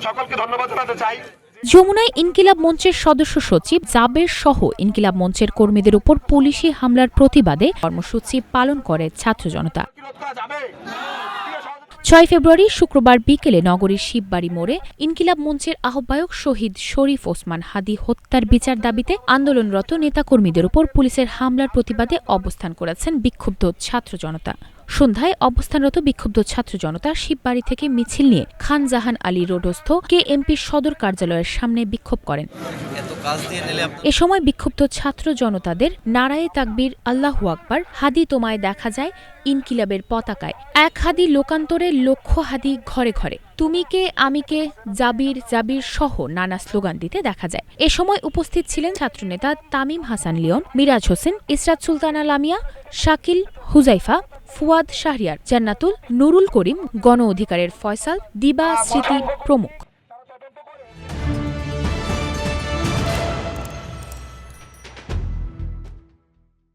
সকলকে ধন্যবাদ জানাতে চাই। যমুনায় ইনকিলাব মঞ্চের সদস্য সচিব জাবের সহ ইনকিলাব মঞ্চের কর্মীদের উপর পুলিশি হামলার প্রতিবাদে কর্মসূচি পালন করে ছাত্র জনতা। ৬ ফেব্রুয়ারি শুক্রবার বিকেলে নগরীর শিববাড়ি মোড়ে ইনকিলাব মঞ্চের আহ্বায়ক শহীদ শরীফ ওসমান হাদী হত্যার বিচার দাবিতে আন্দোলনরত নেতাকর্মীদের উপর পুলিশের হামলার প্রতিবাদে অবস্থান করেছেন বিক্ষুব্ধ ছাত্র জনতা। সন্ধ্যায় অবস্থানরত বিক্ষুব্ধ ছাত্র জনতা শিববাড়ি থেকে মিছিল নিয়ে খান জাহান আলী রোডস্থ কেএমপির সদর কার্যালয়ের সামনে বিক্ষোভ করেন। এ সময় বিক্ষুব্ধ ছাত্র জনতাদের নারায়ে তাকবীর, আল্লাহু আকবার, হাদী তোমায় দেখা যায় ইনকিলাবের পতাকায়, এক হাদী লোকান্তরে লক্ষ হাদী ঘরে ঘরে, তুমি কে আমি কে, জাবির জাবির সহ নানা স্লোগান দিতে দেখা যায়। এ সময় উপস্থিত ছিলেন ছাত্রনেতা তামিম হাসান লিওন, মিরাজ হোসেন, ইসরাত সুলতানা লামিয়া, শাকিল, হুজাইফা, ফুয়াদ শাহরিয়ার, জান্নাতুল, নুরুল করিম, গণ অধিকারের ফয়সাল, দিবা স্মৃতি প্রমুখ।